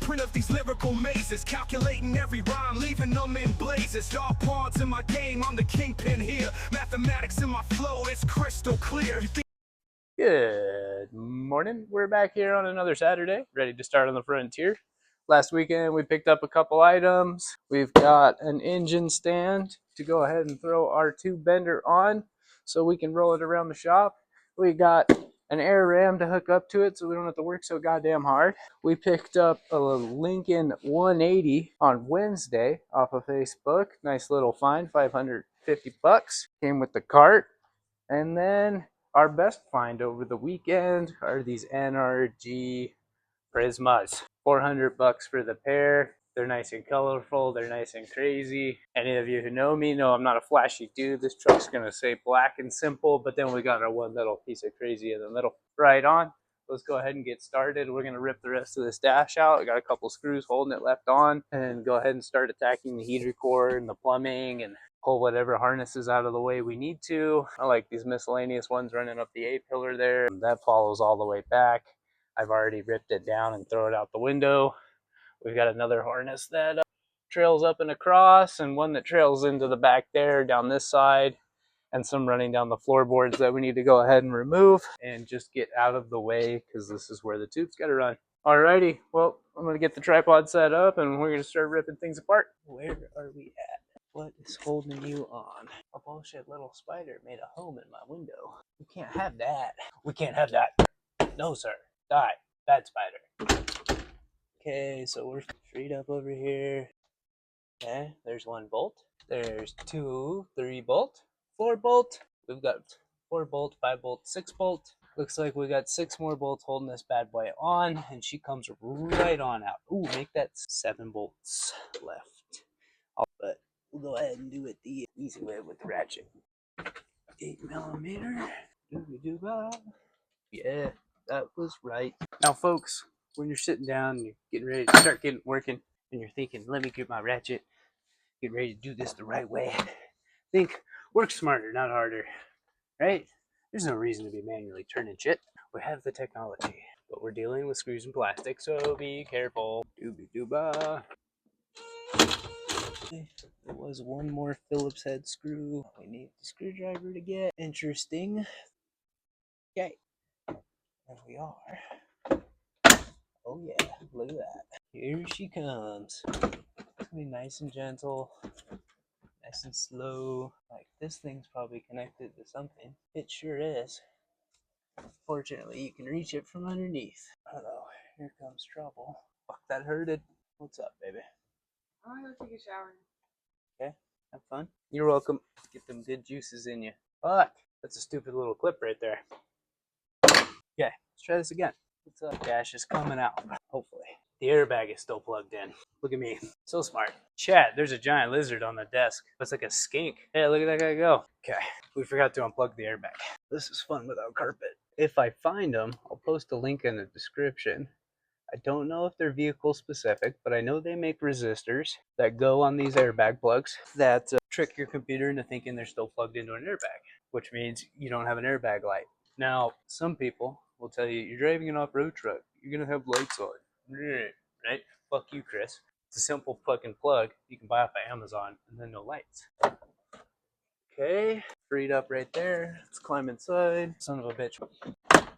blueprint of these lyrical mazes, calculating every rhyme, leaving them in blazes. Star pawns in my game, I'm the kingpin here. Mathematics in my flow, it's crystal clear. Good morning. We're back here on another Saturday, ready to start on the frontier. Last weekend we picked up a couple items. We've got an engine stand to go ahead and throw our tube bender on so we can roll it around the shop. We got an air ram to hook up to it so we don't have to work so goddamn hard. We picked up a Lincoln 180 on Wednesday off of Facebook. Nice little find, 550 bucks. Came with the cart. And then our best find over the weekend are these NRG Prismas. 400 bucks for the pair. They're nice and colorful. They're nice and crazy. Any of you who know me know I'm not a flashy dude. This truck's gonna say black and simple, but then we got our one little piece of crazy in the middle. Right on. Let's go ahead and get started. We're gonna rip the rest of this dash out. I got a couple screws holding it left on, and go ahead and start attacking the heater core and the plumbing and pull whatever harnesses out of the way we need to. I like these miscellaneous ones running up the A-pillar there. That follows all the way back. I've already ripped it down and throw it out the window. We've got another harness that trails up and across, and one that trails into the back there down this side, and some running down the floorboards that we need to go ahead and remove and just get out of the way because this is where the tube's got to run. Alrighty, well, I'm going to get the tripod set up and we're going to start ripping things apart. Where are we at? What is holding you on? A bullshit little spider made a home in my window. We can't have that. We can't have that. No, sir. Die. Bad spider. Okay, so we're freed up over here. Okay, there's one bolt. There's 2, 3 bolt, 4 bolt. We've got 4 bolt, 5 bolt, 6 bolt. Looks like we got 6 more bolts holding this bad boy on, and she comes right on out. Ooh, make that 7 bolts left. But we'll go ahead and do it the easy way with the ratchet. 8mm. Dooby-dooba. Yeah, that was right. Now, folks, when you're sitting down and you're getting ready to start getting working, and you're thinking, let me get my ratchet, get ready to do this the right way. Think, work smarter, not harder, right? There's no reason to be manually turning shit. We have the technology, but we're dealing with screws and plastic, so be careful. Dooby-dooba. There was one more Phillips head screw. We need the screwdriver to get. Interesting. Okay. There we are. Oh yeah, look at that. Here she comes. It's gonna be nice and gentle. Nice and slow. Like, this thing's probably connected to something. It sure is. Fortunately, you can reach it from underneath. Uh-oh, here comes trouble. Fuck, that hurted. What's up, baby? I'm gonna go take a shower. Okay, have fun. You're welcome. Get them good juices in you. Fuck, that's a stupid little clip right there. Okay, let's try this again. What's up? Dash is coming out, hopefully. The airbag is still plugged in. Look at me, so smart. Chat, there's a giant lizard on the desk. Looks like a skink. Hey, look at that guy go. Okay, we forgot to unplug the airbag. This is fun without carpet. If I find them, I'll post a link in the description. I don't know if they're vehicle specific, but I know they make resistors that go on these airbag plugs that trick your computer into thinking they're still plugged into an airbag, which means you don't have an airbag light. Now, some people will tell you, you're driving an off-road truck, you're going to have lights on. Right? Fuck you, Chris. It's a simple fucking plug you can buy off of Amazon, and then no lights. Okay, freed up right there. Let's climb inside. Son of a bitch. Break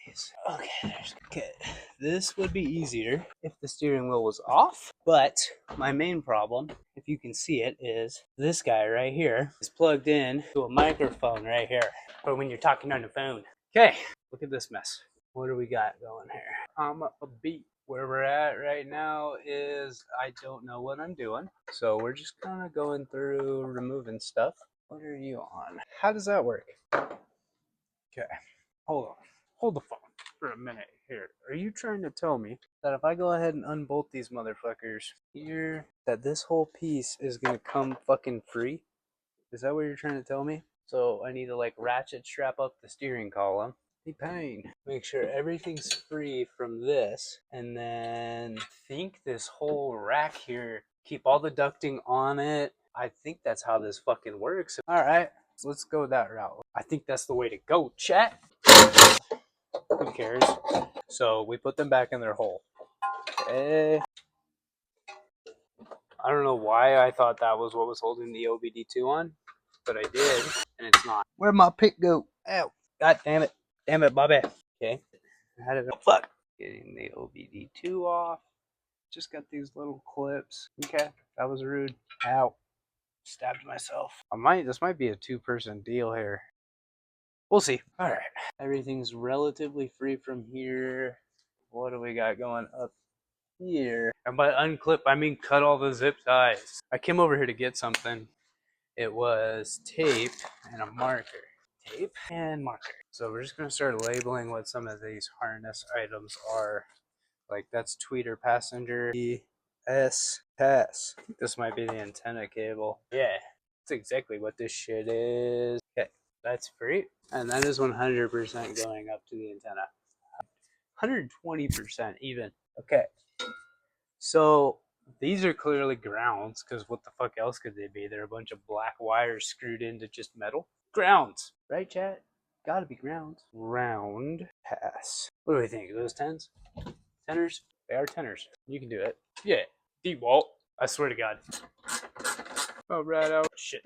these. Okay, this would be easier if the steering wheel was off, but my main problem, if you can see it, is this guy right here is plugged in to a microphone right here for when you're talking on the phone. Okay, look at this mess. What do we got going here? I'm a beat. Where we're at right now is I don't know what I'm doing. So we're just kind of going through removing stuff. What are you on? How does that work? Okay, hold on. Hold the phone for a minute here. Are you trying to tell me that if I go ahead and unbolt these motherfuckers here, that this whole piece is going to come fucking free? Is that what you're trying to tell me? So I need to like ratchet strap up the steering column. Pain. Make sure everything's free from this, and then think this whole rack here, keep all the ducting on it. I think that's how this fucking works. All right, so let's go that route. I think that's the way to go, chat. Who cares? So we put them back in their hole. Okay. I don't know why I thought that was what was holding the OBD2 on, but I did, and it's not. Where'd my pick go? Ow. God damn it. Damn it, Bobby. Okay. How did it? Fuck. Getting the OBD2 off. Just got these little clips. Okay. That was rude. Ow. Stabbed myself. This might be a two-person deal here. We'll see. All right. Everything's relatively free from here. What do we got going up here? And by unclip, I mean cut all the zip ties. I came over here to get something. It was tape and a marker. Tape and marker. So we're just going to start labeling what some of these harness items are. Like that's tweeter passenger. S pass. This might be the antenna cable. Yeah, that's exactly what this shit is. Okay, that's free. And that is 100% going up to the antenna. 120% even. Okay. So these are clearly grounds, because what the fuck else could they be? They're a bunch of black wires screwed into just metal. Grounds, right, chat? Gotta be grounds. Round pass. What do we think? Are those tens? Tenors? They are tenors. You can do it. Yeah. D-Walt. I swear to God. Oh, right out. Shit.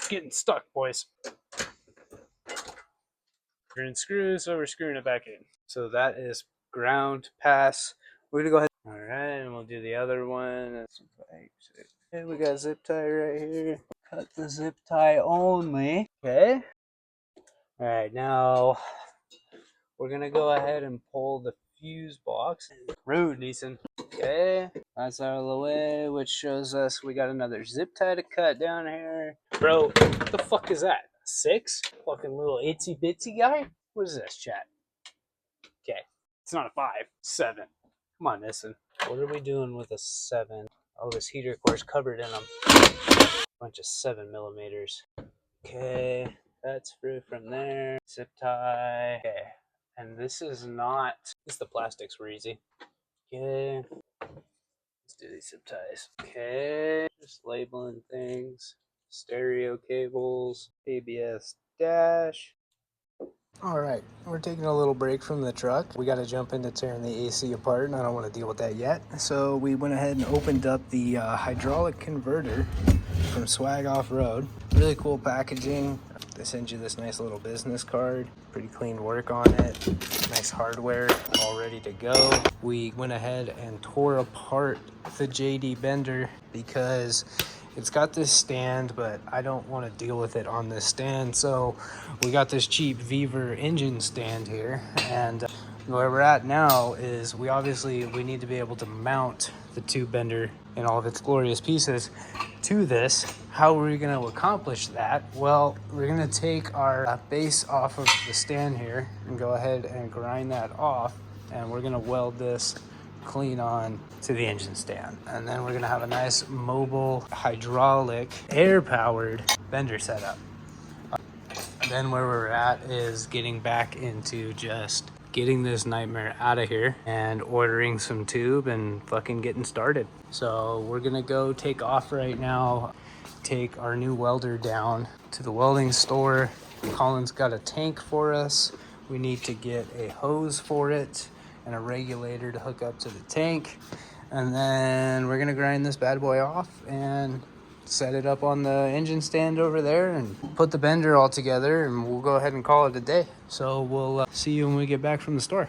Getting stuck, boys. Screwing screws, so we're screwing it back in. So that is ground pass. We're gonna go ahead. All right, and we'll do the other one. Okay, we got zip tie right here. Cut the zip tie only. Okay. All right, now we're gonna go ahead and pull the fuse box. Rude, Neeson. Okay, that's out of the way, which shows us we got another zip tie to cut down here. Bro, what the fuck is that? 6? Fucking little itsy bitsy guy? What is this, chat? Okay, it's not a 5. 7. Come on, Nissan. What are we doing with a 7? Oh, this heater core's covered in them. Bunch of 7mm. Okay, that's through from there. Zip tie. Okay, and this is not. The plastics were easy. Okay, let's do these zip ties. Okay, just labeling things. Stereo cables. ABS dash. Alright, we're taking a little break from the truck. We got to jump into tearing the AC apart, and I don't want to deal with that yet. So we went ahead and opened up the hydraulic converter from Swag Off-Road. Really cool packaging. They send you this nice little business card. Pretty clean work on it. Nice hardware, all ready to go. We went ahead and tore apart the JD bender because it's got this stand, but I don't want to deal with it on this stand. So we got this cheap Viver engine stand here. And where we're at now is we need to be able to mount the tube bender in all of its glorious pieces to this. How are we going to accomplish that? Well, we're going to take our base off of the stand here and go ahead and grind that off. And we're going to weld this clean on to the engine stand, and then we're gonna have a nice mobile hydraulic air powered bender setup. Then where we're at is getting back into just getting this nightmare out of here and ordering some tube and fucking getting started. So we're gonna go take off right now, take our new welder down to the welding store. Colin's got a tank for us. We need to get a hose for it and a regulator to hook up to the tank, and then we're gonna grind this bad boy off and set it up on the engine stand over there and put the bender all together, and we'll go ahead and call it a day. So we'll see you when we get back from the store.